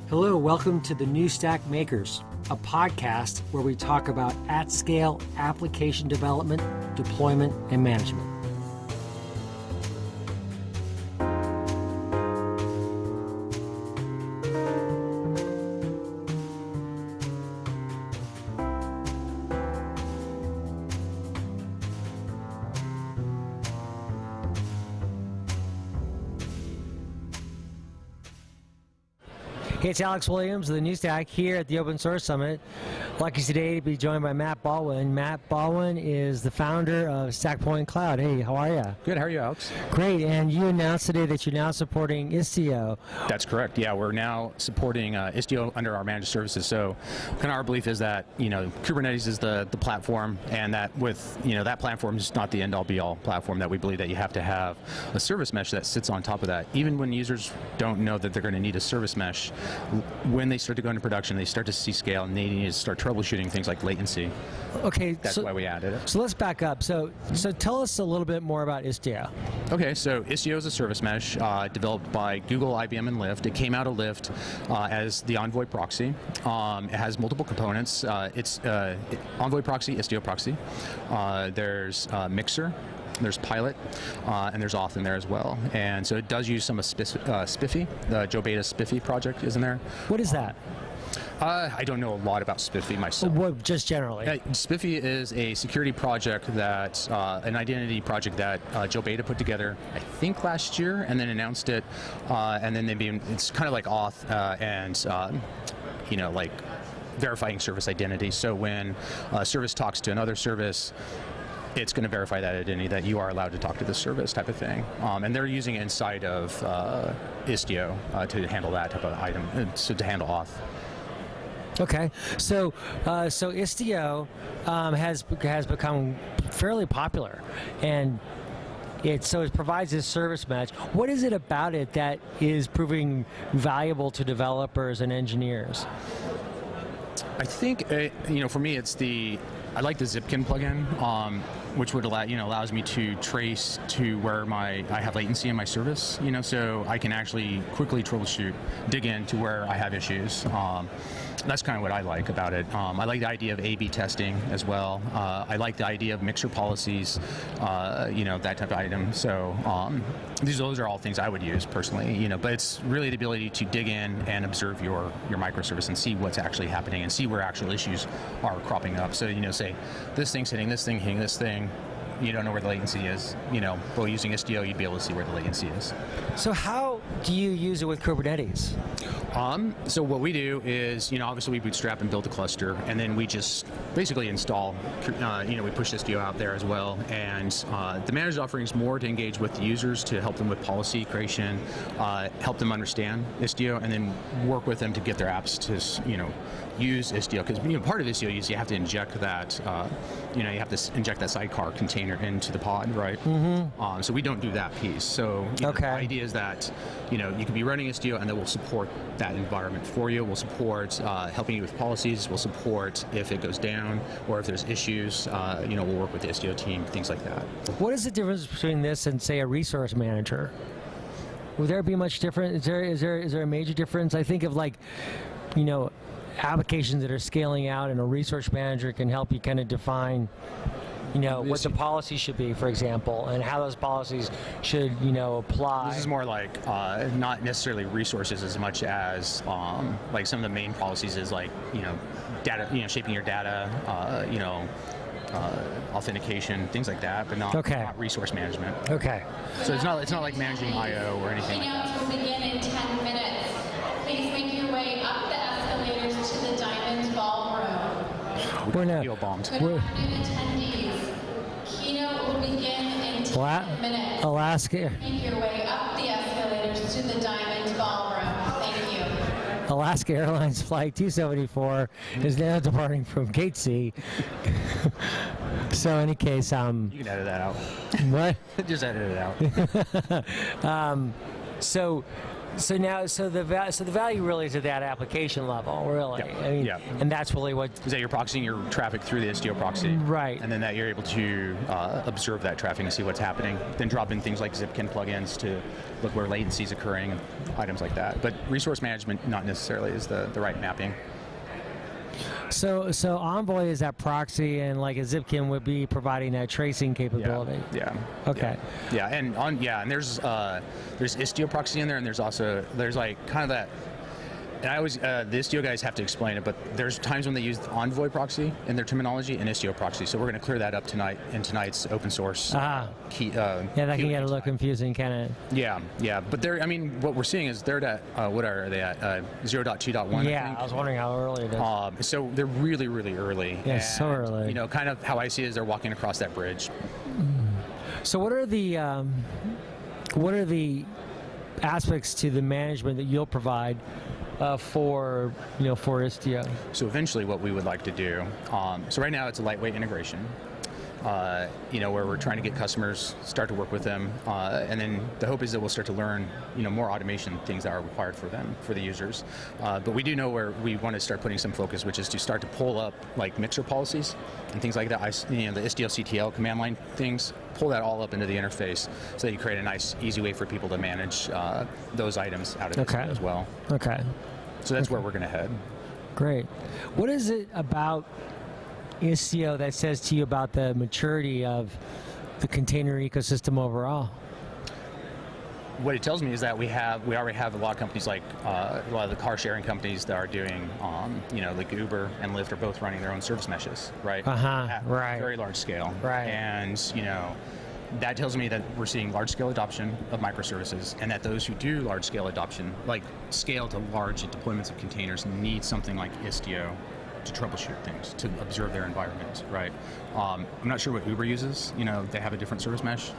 Hello, welcome to the New Stack Makers, a podcast where we talk about at-scale application development, deployment, and management. Hey, it's Alex Williams of the New Stack here at the Open Source Summit. Lucky today to be joined by Matt Baldwin. Matt Baldwin is the founder of StackPoint Cloud. Hey, how are you? Good, how are you, Alex? Great, and you announced today that you're now supporting Istio. That's correct, yeah, we're now supporting Istio under our managed services. So kind of our belief is that, Kubernetes is the platform, and that with, that platform is not the end-all be-all platform, that we believe that you have to have a service mesh that sits on top of that. Even when users don't know that they're going to need a service mesh, when they start to go into production, they start to see scale, and they need to start troubleshooting things like latency. Okay, that's why we added it. So let's back up. So tell us a little bit more about Istio. Okay, so Istio is a service mesh developed by Google, IBM, and Lyft. It came out of Lyft as the Envoy proxy. It has multiple components. It's Envoy proxy, Istio proxy. There's Mixer. There's Pilot, and there's Auth in there as well. And so it does use some of Spiffe, the Joe Beta Spiffe project is in there. What is that? I don't know a lot about Spiffe myself. Well, just generally. Spiffe is a security project that, an identity project that Joe Beta put together, I think last year, and then announced it. And then it's kind of like Auth and, like verifying service identity. So when a service talks to another service, it's going to verify that identity, that you are allowed to talk to this service type of thing. And they're using it inside of Istio to handle that type of item, so to handle Auth. Okay, so Istio has become fairly popular, and it provides this service mesh. What is it about it that is proving valuable to developers and engineers? I think for me it's I like the Zipkin plugin, which would allows me to trace to where I have latency in my service, so I can actually quickly troubleshoot, dig into where I have issues. That's kind of what I like about it. I like the idea of A/B testing as well. I like the idea of mixer policies, that type of item. So those are all things I would use personally, but it's really the ability to dig in and observe your microservice and see what's actually happening and see where actual issues are cropping up. So, say this thing's hitting this thing, you don't know where the latency is, but using Istio, you'd be able to see where the latency is. So how do you use it with Kubernetes? So what we do is, obviously we bootstrap and build a cluster, and then we just basically install, we push Istio out there as well. And the managed offering is more to engage with the users, to help them with policy creation, help them understand Istio, and then work with them to get their apps to, use Istio. Because part of Istio is you have to inject that, you have to inject that sidecar container into the pod, right? Mm-hmm. So we don't do that piece. So the idea is that, you can be running Istio, and then we'll support that environment for you. We'll support helping you with policies. We'll support if it goes down or if there's issues. We'll work with the Istio team, things like that. What is the difference between this and, say, a resource manager? Would there be much difference? Is there a major difference? I think of applications that are scaling out, and a resource manager can help you kind of define what the policy should be, for example, and how those policies should, apply. This is more like not necessarily resources as much as like some of the main policies is like, data, shaping your data, authentication, things like that, but not resource management. Okay. So it's not like managing I/O or anything like that. Keynote will begin in 10 minutes. Please make your way up the escalators to the Diamond Ballroom. We're not. Good afternoon, attendees. Keynote will begin in 10 minutes. Alaska. Make your way up the escalators to the Diamond Ballroom. Thank you. Alaska Airlines Flight 274 is now departing from Gate C. So in any case, you can edit that out. What? Just edit it out. So So the value really is at that application level, really. Yeah. I mean, Yeah. and that's really what. Is that you're proxying your traffic through the Istio proxy. Right. And then that you're able to observe that traffic and see what's happening. Then drop in things like Zipkin plugins to look where latency is occurring and items like that. But resource management not necessarily is the right mapping. So Envoy is that proxy, and like a Zipkin would be providing that tracing capability. Yeah. Okay. Yeah, and there's Istio proxy in there, and there's like kind of that. And I always the Istio guys have to explain it, but there's times when they use Envoy proxy in their terminology and Istio proxy. So we're going to clear that up tonight in tonight's open source key. Yeah, that can get a little confusing, can it? Yeah. But what we're seeing is they're at what are they at 0.2.1? Yeah, I was wondering how early it is. So they're really, really early. Yeah, so early. Kind of how I see it is they're walking across that bridge. So what are the aspects to the management that you'll provide for Istio? So eventually what we would like to do, so right now it's a lightweight integration, where we're trying to get customers, start to work with them, and then the hope is that we'll start to learn, more automation things that are required for them, for the users. But we do know where we want to start putting some focus, which is to start to pull up like mixer policies and things like that. The Istio CTL command line things, pull that all up into the interface so that you create a nice, easy way for people to manage those items out of Istio as well. Okay. So that's where we're going to head. Great. What is it about Istio that says to you about the maturity of the container ecosystem overall? What it tells me is that we already have a lot of companies like a lot of the car sharing companies that are doing, like Uber and Lyft are both running their own service meshes, right? At Right. very large scale. Right. And, that tells me that we're seeing large scale adoption of microservices, and that those who do large scale adoption, like scale to large deployments of containers, need something like Istio to troubleshoot things, to observe their environment, right? I'm not sure what Uber uses. They have a different service mesh.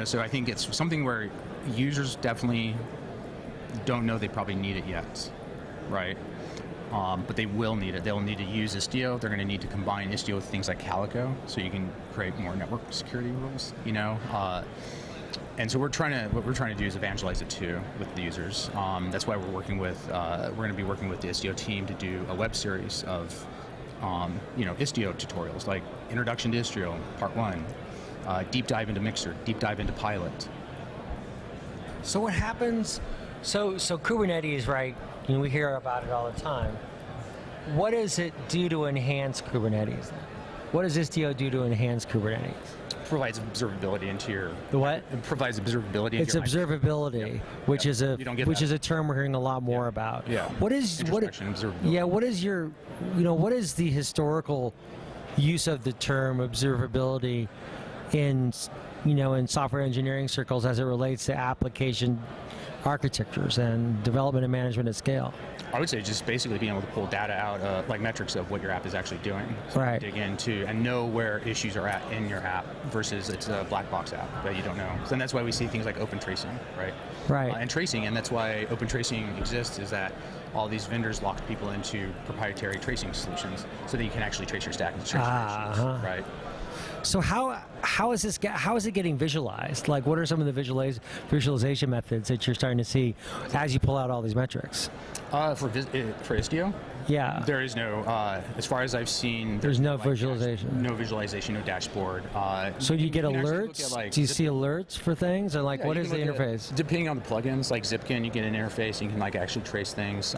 So I think it's something where users definitely don't know they probably need it yet, right? But they will need it. They'll need to use Istio. They're going to need to combine Istio with things like Calico, so you can create more network security rules. And so what we're trying to do is evangelize it too with the users. That's why we're going to be working with the Istio team to do a web series of, Istio tutorials, like Introduction to Istio, Part 1, deep dive into Mixer, deep dive into Pilot. So what happens? So Kubernetes, right? We hear about it all the time. What does it do to enhance Kubernetes? What does Istio do to enhance Kubernetes? Provides observability into your. The what? It provides observability. It's into your observability, Yep. which Yep. is a term we're hearing a lot more about. Yeah. What is observability. Yeah. What is what is the historical use of the term observability in software engineering circles as it relates to application architectures and development and management at scale? I would say just basically being able to pull data out, like metrics of what your app is actually doing. So Right. dig into and know where issues are at in your app versus it's a black box app that you don't know. So that's why we see things like open tracing, right? Right. And tracing, and that's why open tracing exists, is that all these vendors lock people into proprietary tracing solutions so that you can actually trace your stack and trace your issues, right? So how is it getting visualized? Like, what are some of the visualization methods that you're starting to see as you pull out all these metrics? For Istio? Yeah. There is no, as far as I've seen, There's no visualization. No visualization, no dashboard. So do you get can actually alerts? look at, like, Do you see alerts for things? Or like, Yeah, what you is can the look at- interface? Depending on the plugins, like Zipkin, you get an interface. You can actually trace things.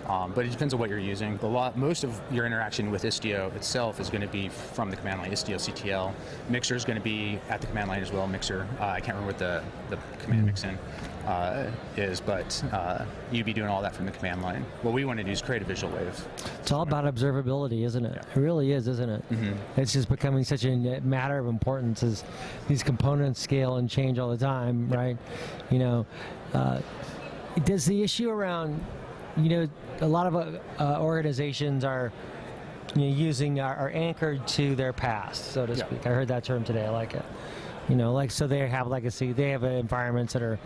But it depends on what you're using. Most of your interaction with Istio itself is going to be from the command line, Istio CTL. Mixer is going to be at the command line as well. Mixer, I can't remember what the command mixin is, but you'd be doing all that from the command line. What we want to do is create a visual wave. It's all about observability, isn't it? It really is, isn't it? Mm-hmm. It's just becoming such a matter of importance as these components scale and change all the time, right? Does the issue around, a lot of organizations are are anchored to their past, so to speak. I heard that term today. I like it. So they have legacy. They have environments that are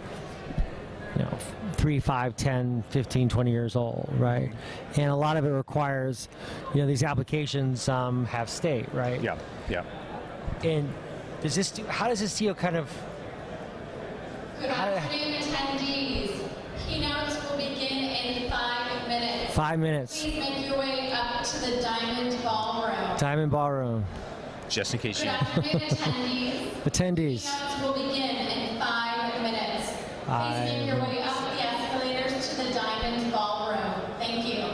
3, 5, 10, 15, 20 years old, right? And a lot of it requires, these applications have state, right? Yeah. And how does Istio kind of... Good afternoon. attendees, keynotes will begin in 5 minutes. 5 minutes. Please make your way up to the Diamond Ballroom. Diamond Ballroom. Just in case Good you. afternoon, attendees. Attendees. Keynotes will begin in 5 minutes. Please make your way up the escalators to the Diamond Ballroom. Thank you.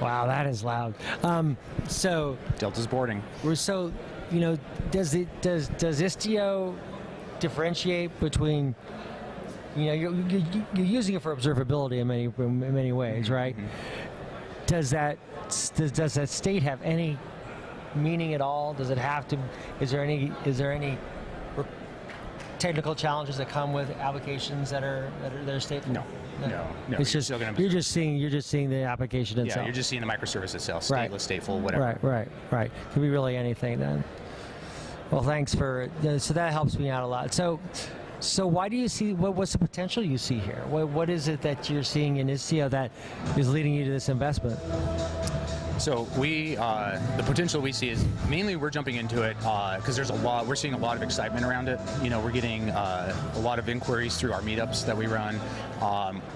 Wow, that is loud. So Delta's boarding. so does Istio differentiate between you're using it for observability in many ways, right? Does that state have any meaning at all? Does it have to? Is there any technical challenges that come with applications that are stateful? No. It's just you're just seeing the application itself. Yeah, you're just seeing the microservice itself, Right. stateless, stateful, whatever. Right. Could be really anything then. Well, thanks for so that helps me out a lot. So why do you see what's the potential you see here? What is it that you're seeing in Istio that is leading you to this investment? So the potential we see is mainly we're jumping into it because we're seeing a lot of excitement around it. We're getting a lot of inquiries through our meetups that we run.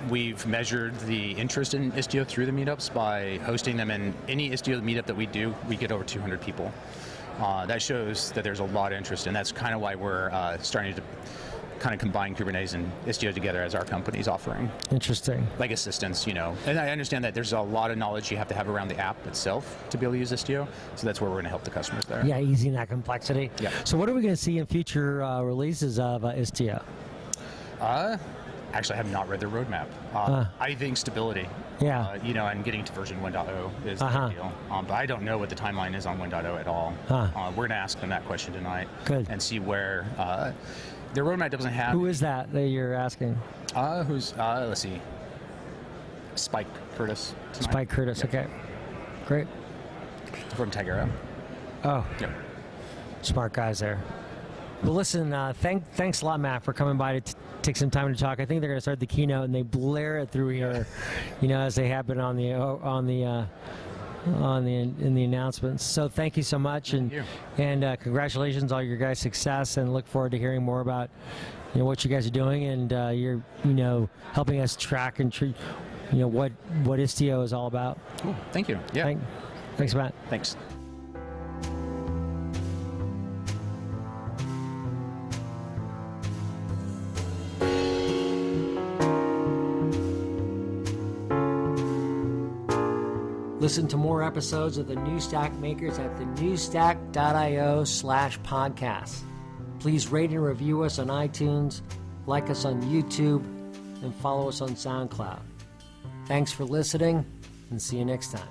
We've measured the interest in Istio through the meetups by hosting them, and any Istio meetup that we do, we get over 200 people. That shows that there's a lot of interest, and that's kind of why we're starting to kind of combine Kubernetes and Istio together as our company's offering. Interesting. Like assistance, And I understand that there's a lot of knowledge you have to have around the app itself to be able to use Istio, so that's where we're going to help the customers there. Yeah, easing that complexity. Yeah. So what are we going to see in future releases of Istio? Actually, I have not read their roadmap. I think stability. Yeah. And getting to version 1.0 is the big deal. But I don't know what the timeline is on 1.0 at all. We're going to ask them that question tonight. Good. And see where their roadmap doesn't have. Who is that you're asking? Let's see. Spike Curtis tonight. Spike Curtis. Yep. Okay. Great. From Tigera. Oh, Yep. smart guys there. Well, listen, thanks a lot, Matt, for coming by to take some time to talk. I think they're going to start the keynote and they blare it through here, as they have been in the announcements. So thank you so much, and congratulations on all your guys' success, and look forward to hearing more about what you guys are doing, and you're helping us track and what Istio is all about. Cool. Thank you. Yeah. Thanks, Matt. Thanks. Listen to more episodes of the New Stack Makers at thenewstack.io/podcast. Please rate and review us on iTunes, like us on YouTube, and follow us on SoundCloud. Thanks for listening, and see you next time.